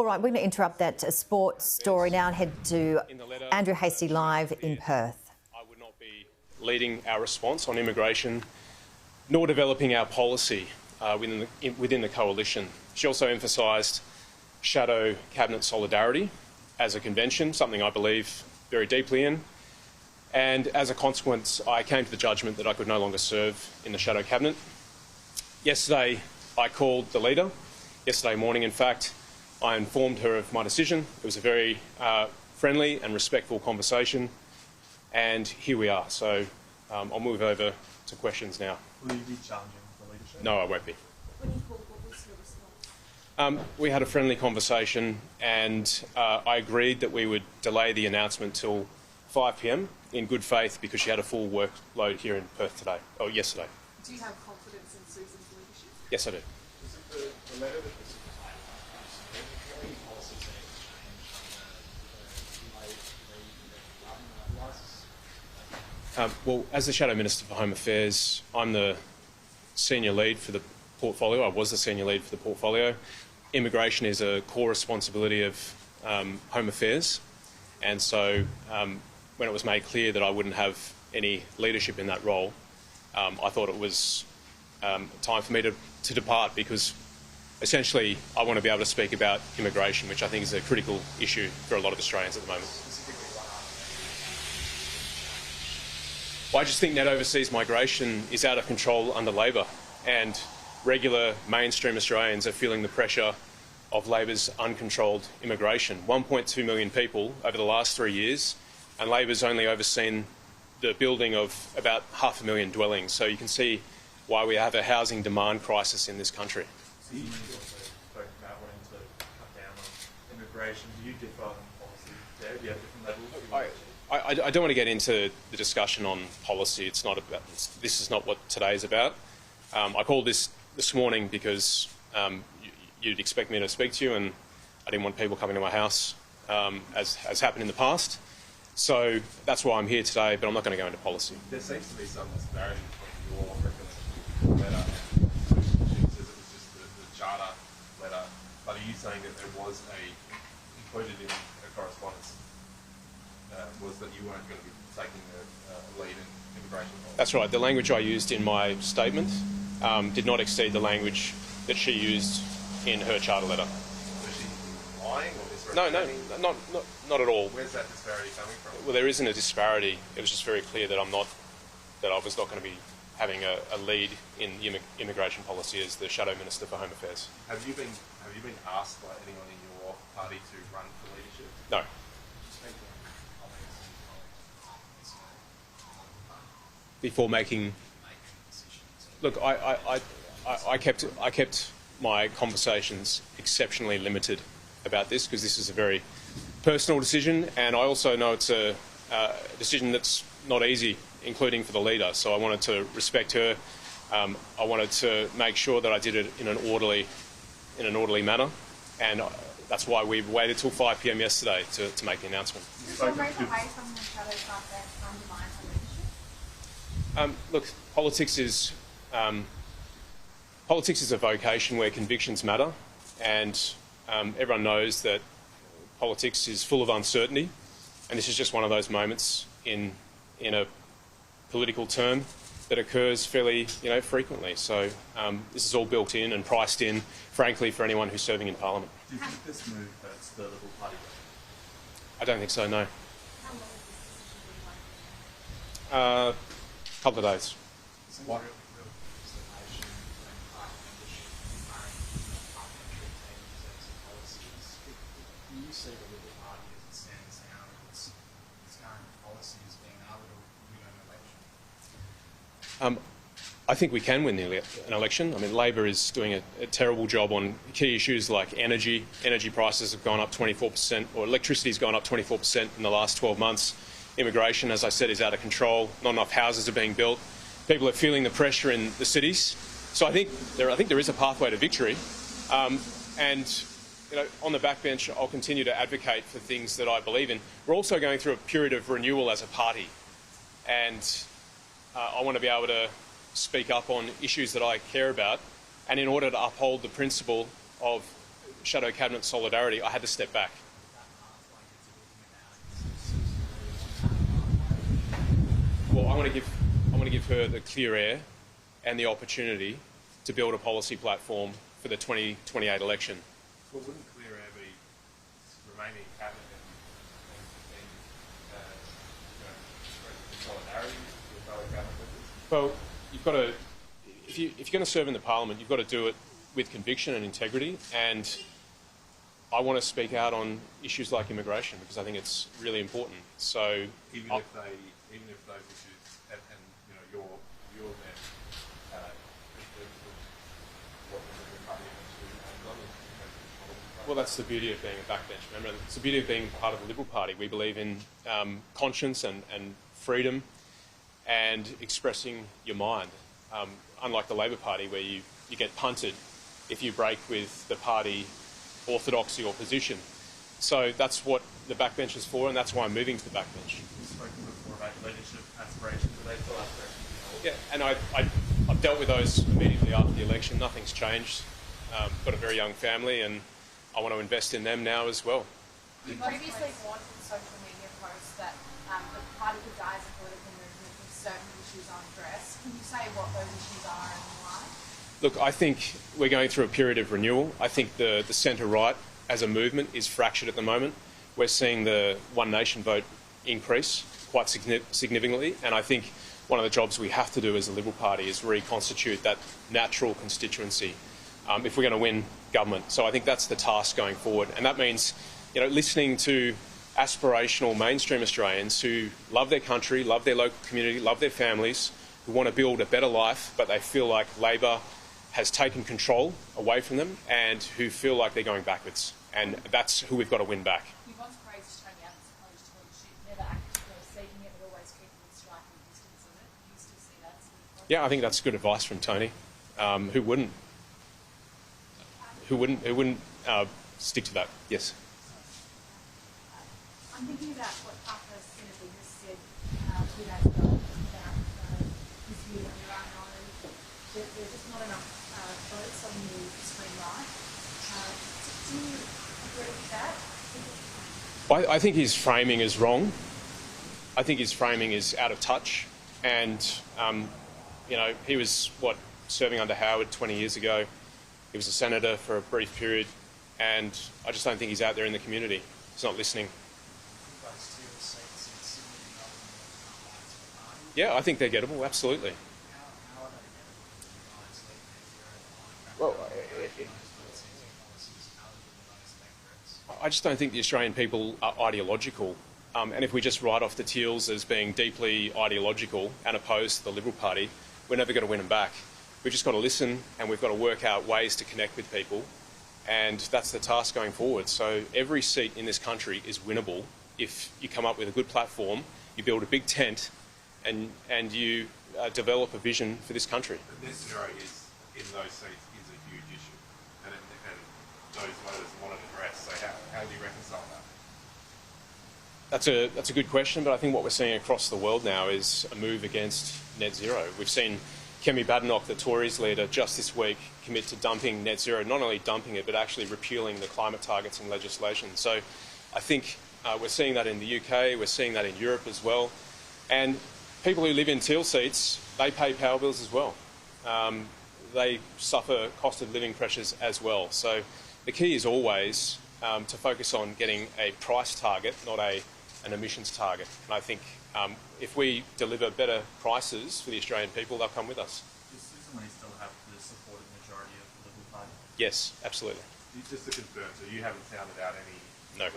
All right, we're going to interrupt that sports story now and head to Andrew Hastie live in Perth. I would not be leading our response on immigration, nor developing our policy within the coalition. She also emphasised shadow cabinet solidarity as a convention, something I believe very deeply in. And as a consequence, I came to the judgment that I could no longer serve in the shadow cabinet. Yesterday, I called the leader. Yesterday morning, in fact, I informed her of my decision. It was a very friendly and respectful conversation, and here we are. So I'll move over to questions now. Will you be challenging the leadership? No, I won't be. When you called, what was your response? We had a friendly conversation, and I agreed that we would delay the announcement till 5 p.m. in good faith because she had a full workload here in Perth today, or yesterday. Do you have confidence in Susan's leadership? Yes, I do. The letter that was any policies that changed Well, as the Shadow Minister for Home Affairs, I'm the senior lead for the portfolio. I was the senior lead for the portfolio. Immigration is a core responsibility of Home Affairs, and so when it was made clear that I wouldn't have any leadership in that role, I thought it was time for me to depart, because essentially I want to be able to speak about immigration, which I think is a critical issue for a lot of Australians at the moment. Well, I just think net overseas migration is out of control under Labor, and regular mainstream Australians are feeling the pressure of Labor's uncontrolled immigration. 1.2 million people over the last 3 years, and Labor's only overseen the building of about 500,000 dwellings. So you can see why we have a housing demand crisis in this country. So you also spoke about wanting to cut down on immigration. Do you differ on policy there? Do you have different levels? I don't want to get into the discussion on policy. It's not about. This is not what today is about. I called this morning because you'd expect me to speak to you, and I didn't want people coming to my house, as has happened in the past. So that's why I'm here today, but I'm not going to go into policy. There seems to be some disparity between your recommendation letter and she says it was just the charter letter. But are you saying that there was included in the correspondence was that you weren't going to be taking the lead in immigration policy? That's right. The language I used in my statement did not exceed the language that she used in her charter letter. Was she lying or No, misrepresenting? not at all. Where's that disparity coming from? Well, there isn't a disparity. It was just very clear that I was not going to be having a lead in immigration policy as the Shadow Minister for Home Affairs. Have you been asked by anyone in your party to run for leadership? No. Before making, look, I kept my conversations exceptionally limited about this, because this is a very personal decision, and I also know it's a decision that's not easy, including for the leader. So I wanted to respect her. I wanted to make sure that I did it in an orderly manner, and that's why we waited till 5 p.m. yesterday to make the announcement. Is your move away from the shadow cabinet undermine her leadership? Look, politics is a vocation where convictions matter, and everyone knows that politics is full of uncertainty, and this is just one of those moments in a political term that occurs fairly, frequently. So this is all built in and priced in, frankly, for anyone who's serving in Parliament. Do you think this move hurts the Liberal Party? I don't think so, no. How long has this decision been waiting? A couple of days. What? Do you see the Liberal Party as it stands now, its current policy as being able to win an election? I think we can win an election. I mean, Labor is doing a terrible job on key issues like energy. Energy prices have gone up 24%, or electricity's gone up 24% in the last 12 months. Immigration, as I said, is out of control. Not enough houses are being built. People are feeling the pressure in the cities. So I think there is a pathway to victory. And on the backbench, I'll continue to advocate for things that I believe in. We're also going through a period of renewal as a party, and I want to be able to speak up on issues that I care about, and in order to uphold the principle of shadow cabinet solidarity, I had to step back. Well, I want to give her the clear air and the opportunity to build a policy platform for the 2028 election. Well, wouldn't clear air be remaining cabinet and solidarity with fellow cabinet members? Well, you've got to, if you're going to serve in the parliament, you've got to do it with conviction and integrity. And I want to speak out on issues like immigration because I think it's really important. So even if those issues and you know you're then what the party well, that's the beauty of being a backbench. Remember, it's the beauty of being part of the Liberal Party. We believe in conscience and freedom and expressing your mind. Unlike the Labor Party, where you get punted if you break with the party orthodoxy or position. So that's what the backbench is for, and that's why I'm moving to the backbench. You've spoken before about leadership aspirations. Are they still aspirations? Yeah, and I've dealt with those immediately after the election. Nothing's changed. Got a very young family, and I want to invest in them now as well. You previously warned in social media posts that the party could die as a political movement if certain issues aren't addressed. Can you say what those issues are and why? Look, I think we're going through a period of renewal. I think the centre-right as a movement is fractured at the moment. We're seeing the One Nation vote increase quite significantly, and I think one of the jobs we have to do as a Liberal Party is reconstitute that natural constituency if we're going to win government. So I think that's the task going forward, and that means, you know, listening to aspirational mainstream Australians who love their country, love their local community, love their families, who want to build a better life, but they feel like Labor has taken control away from them and who feel like they're going backwards. And that's who we've got to win back. You once praised Tony Abbott's approach to leadership, never actively seeking it, but always keeping striking distance of it. Do you still see that as an approach? Yeah, I think that's good advice from Tony. Who wouldn't? Who wouldn't stick to that? Yes. I'm thinking about what Arthur Senator has said 2 days ago about his view on Iran and that there's just not enough votes on the extreme right. Do you agree with that? I think his framing is wrong. I think his framing is out of touch. And, you know, he was, serving under Howard 20 years ago. He was a senator for a brief period. And I just don't think he's out there in the community. He's not listening. Yeah, I think they're gettable, absolutely. Well, I just don't think the Australian people are ideological. And if we just write off the Teals as being deeply ideological and opposed to the Liberal Party, we're never going to win them back. We've just got to listen and we've got to work out ways to connect with people. And that's the task going forward. So every seat in this country is winnable if you come up with a good platform, you build a big tent, and you develop a vision for this country. But net zero is, in those seats, is a huge issue, and those voters want it addressed. So how do you reconcile that? That's a good question, but I think what we're seeing across the world now is a move against net zero. We've seen Kemi Badenoch, the Tories leader, just this week commit to dumping net zero, not only dumping it, but actually repealing the climate targets in legislation. So I think we're seeing that in the UK, we're seeing that in Europe as well. And people who live in Teal seats, they pay power bills as well. They suffer cost of living pressures as well. So the key is always to focus on getting a price target, not an emissions target. And I think if we deliver better prices for the Australian people, they'll come with us. Does Susan Lee still have the supported majority of the Liberal Party? Yes, absolutely. Just to confirm, so you haven't sounded out any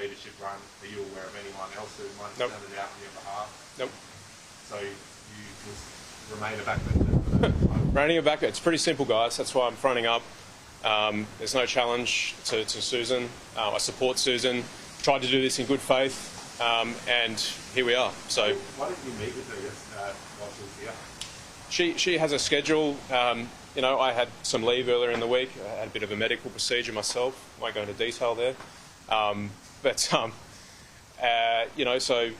leadership run? Are you aware of anyone else who might have sounded out on your behalf? Nope. So you just remain a backbencher? Remaining a backbencher. It's pretty simple, guys. That's why I'm fronting up. There's no challenge to Susan. I support Susan. Tried to do this in good faith. And here we are. So why didn't you meet with her while she was here? She has a schedule. You know, I had some leave earlier in the week. I had a bit of a medical procedure myself. Won't go into detail there. You know, so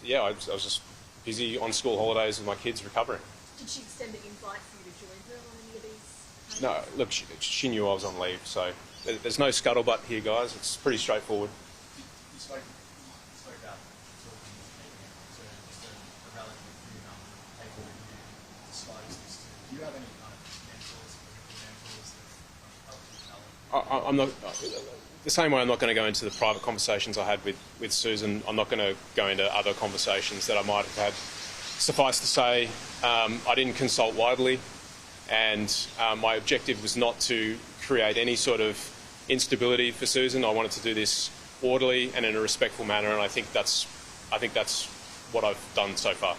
yeah, I was just busy on school holidays with my kids recovering. Did she extend the invite for you to join her on any of these? No, look, she knew I was on leave, so There's no scuttlebutt here, guys. It's pretty straightforward. You spoke about talking with people to just a relatively few number of people that you disclose this to. Do you have any kind of mentors, political mentors that help you develop? I'm not the same way. I'm not going to go into the private conversations I had with Susan. I'm not going to go into other conversations that I might have had. Suffice to say, I didn't consult widely, and my objective was not to create any sort of instability for Susan. I wanted to do this orderly and in a respectful manner, and I think that's what I've done so far.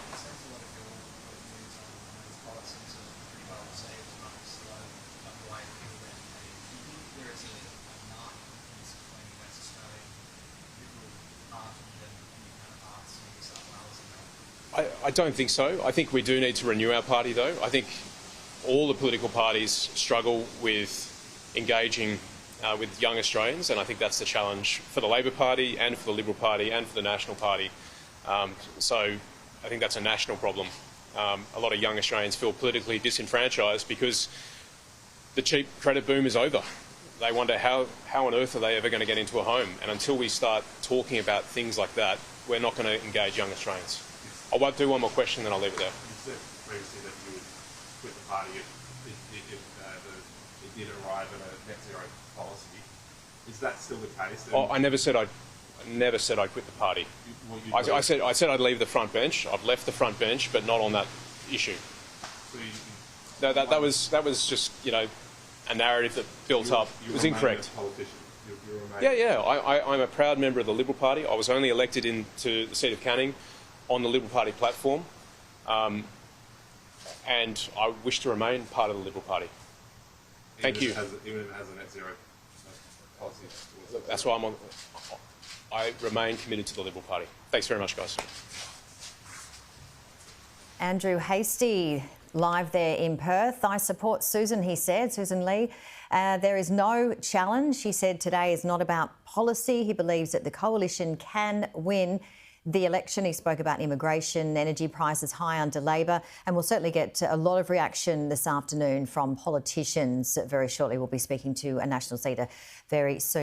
I don't think so. I think we do need to renew our party, though. I think all the political parties struggle with engaging with young Australians, and I think that's the challenge for the Labor Party and for the Liberal Party and for the National Party. So I think that's a national problem. A lot of young Australians feel politically disenfranchised because the cheap credit boom is over. They wonder how on earth are they ever going to get into a home, and until we start talking about things like that, we're not going to engage young Australians. I won't do one more question, then I'll leave it there. You said previously that you would quit the party if it did arrive at a net zero policy. Is that still the case? I never said I'd quit the party. I said I'd leave the front bench. I've left the front bench, but not on that issue. So that was just a narrative that built up. It was incorrect. Yeah. I'm a proud member of the Liberal Party. I was only elected into the seat of Canning on the Liberal Party platform, and I wish to remain part of the Liberal Party. Thank you. Even if it has a net zero policy. That's why I remain committed to the Liberal Party. Thanks very much, guys. Andrew Hastie, live there in Perth. I support Susan, he said, Susan Lee. There is no challenge. He said today is not about policy. He believes that the coalition can win the election. He spoke about immigration, energy prices high under Labor, and we'll certainly get a lot of reaction this afternoon from politicians very shortly. We'll be speaking to a Nationals leader very soon.